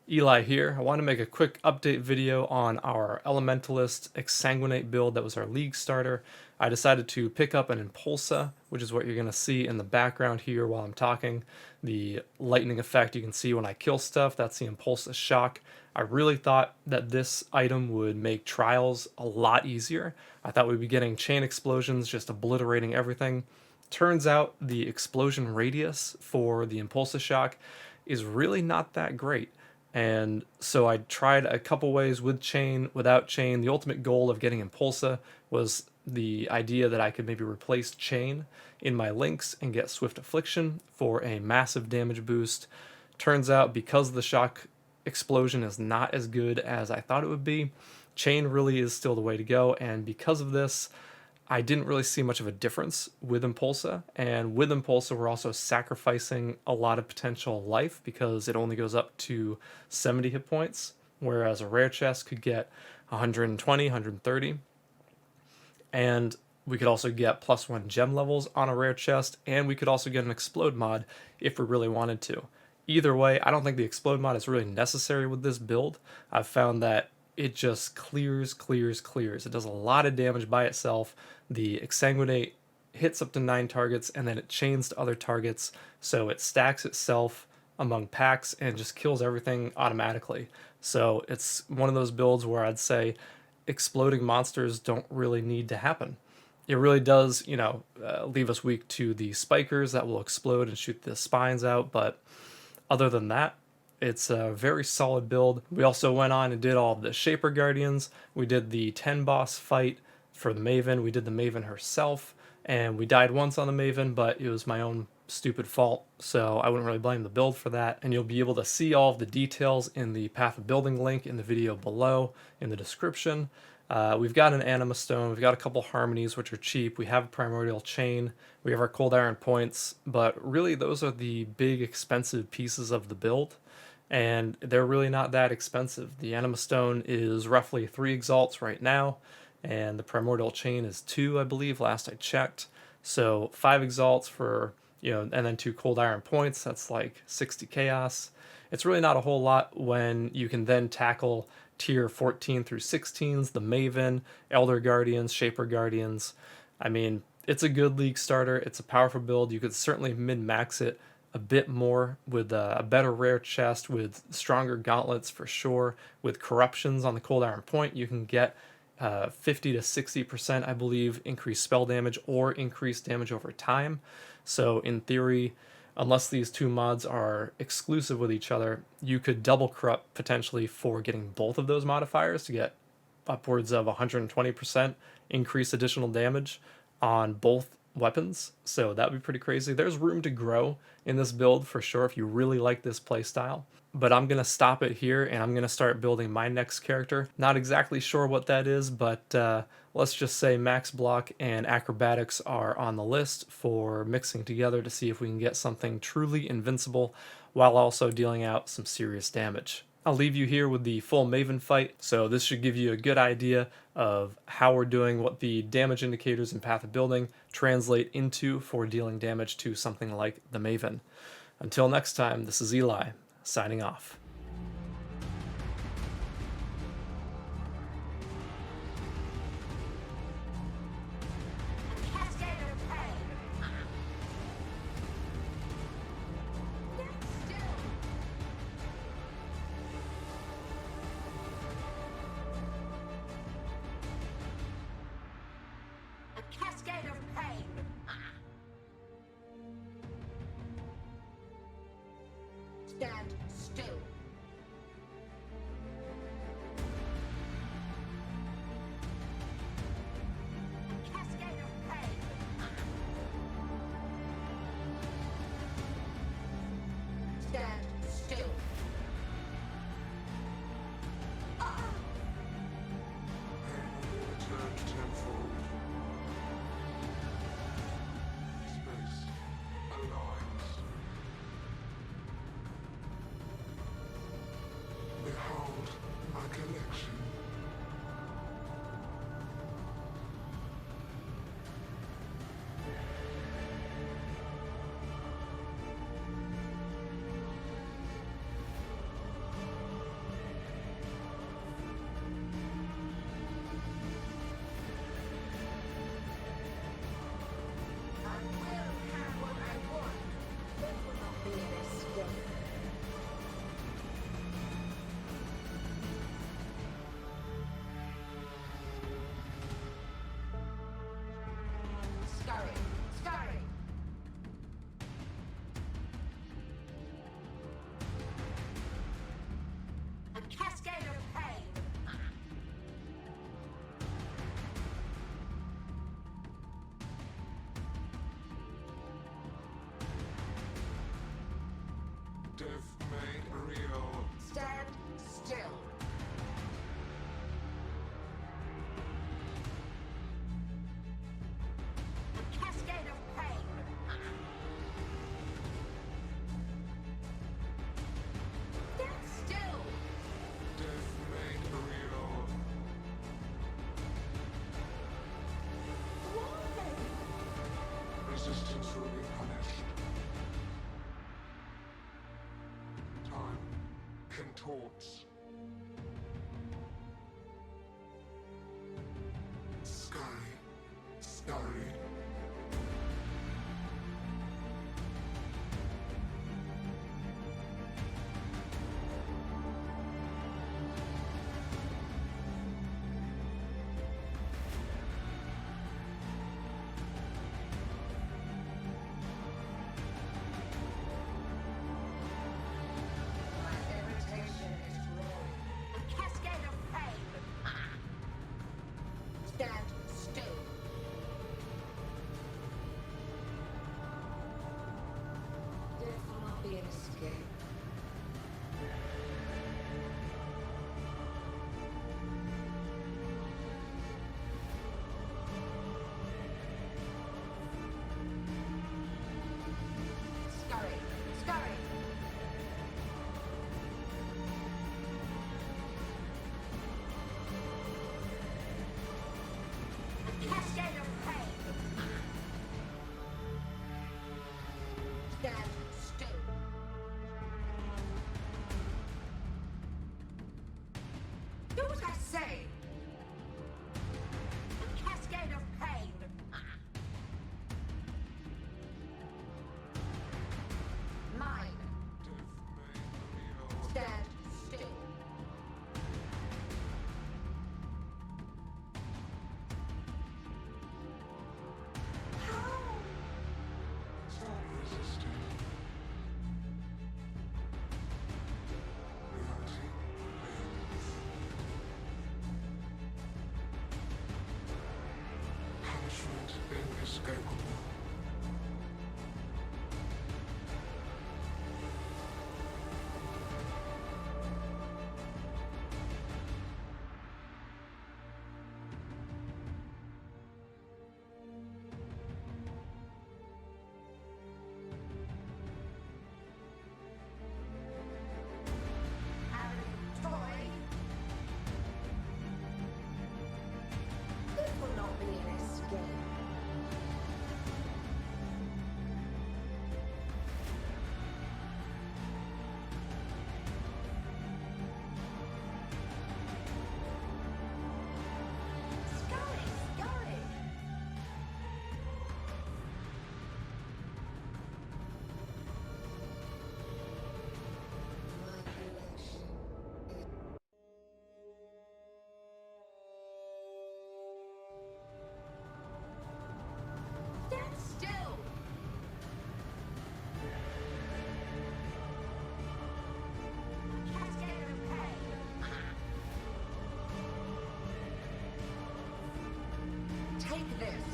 Eli here. I want to make a quick update video on our Elementalist Exsanguinate build that was our league starter. I decided to pick up an Impulsa, which is what you're going to see in the background here while I'm talking. The lightning effect you can see when I kill stuff, that's the Impulsa shock. I really thought that this item would make trials a lot easier. I thought we'd be getting chain explosions, just obliterating everything. Turns out the explosion radius for the Impulsa shock is really not that great. And so I tried a couple ways with chain, without chain. The ultimate goal of getting Impulsa was the idea that I could maybe replace chain in my links and get Swift Affliction for a massive damage boost. Turns out because the shock explosion is not as good as I thought it would be, chain really is still the way to go. And because of this, I didn't really see much of a difference with Impulsa, and with Impulsa we're also sacrificing a lot of potential life because it only goes up to 70 hit points, whereas a rare chest could get 120, 130, and we could also get +1 gem levels on a rare chest, and we could also get an explode mod if we really wanted to. Either way, I don't think the explode mod is really necessary with this build. I've found that it just clears. It does a lot of damage by itself. The Exsanguinate hits up to 9 targets and then it chains to other targets, so it stacks itself among packs and just kills everything automatically. So it's one of those builds where I'd say exploding monsters don't really need to happen. It really does, leave us weak to the spikers that will explode and shoot the spines out, but other than that, it's a very solid build. We also went on and did all of the Shaper Guardians. We did the 10 boss fight for the Maven. We did the Maven herself, and we died once on the Maven, but it was my own stupid fault, so I wouldn't really blame the build for that. And you'll be able to see all of the details in the Path of Building link in the video below in the description. We've got an Anima Stone, we've got a couple Harmonies, which are cheap, we have a Primordial Chain, we have our Cold Iron Points, but really those are the big expensive pieces of the build, and they're really not that expensive. The Anima Stone is roughly 3 Exalts right now, and the Primordial Chain is 2, I believe, last I checked. So 5 Exalts for, and then 2 Cold Iron Points, that's like 60 Chaos. It's really not a whole lot when you can then tackle tier 14 through 16s, the Maven, Elder Guardians, Shaper Guardians. I mean, it's a good league starter. It's a powerful build. You could certainly min-max it a bit more with a better rare chest, with stronger gauntlets for sure. With corruptions on the Cold Iron Point, you can get 50 to 60%, I believe, increased spell damage or increased damage over time. So in theory, unless these two mods are exclusive with each other, you could double corrupt potentially for getting both of those modifiers to get upwards of 120% increased additional damage on both weapons. So that would be pretty crazy. There's room to grow in this build for sure if you really like this playstyle. But I'm going to stop it here and I'm going to start building my next character. Not exactly sure what that is, but let's just say Max Block and Acrobatics are on the list for mixing together to see if we can get something truly invincible while also dealing out some serious damage. I'll leave you here with the full Maven fight, so this should give you a good idea of how we're doing, what the damage indicators in Path of Building translate into for dealing damage to something like the Maven. Until next time, this is Eli, signing off. Cascade of pain! Stand still. real. Stand still. A cascade of pain. Stand still. Death made real. Why? Resistance will be punished. Time contorts. Scurry. Scurry. My irritation is growing. A cascade of pain. Stand still. Death will not be an escape. Scurry, scurry. A cascade of pain. Stand still. Do what I say. A cascade of pain. Mine. Death made real. Stand still. How? Stop resisting. Reality bends. Punishment inescapable. Arrogant toy. This will not be an escape. Scurry, scurry. My collection. Stand still. Cascade of pain. Take this.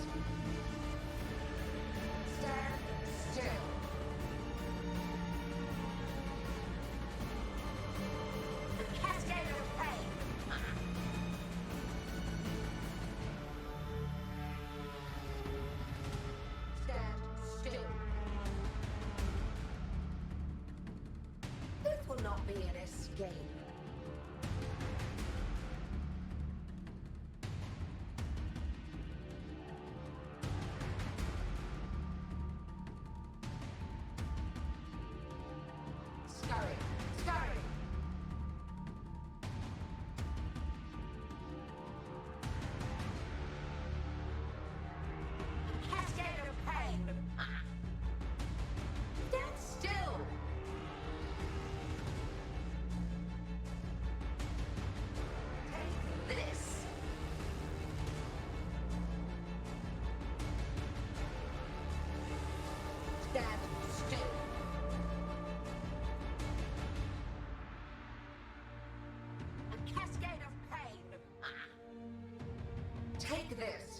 Stand still. A cascade of pain. Stand still. This will not be an escape. Scurry, scurry. A cascade of pain. Stand still. Take this. Stand still. A cascade of pain. Take this.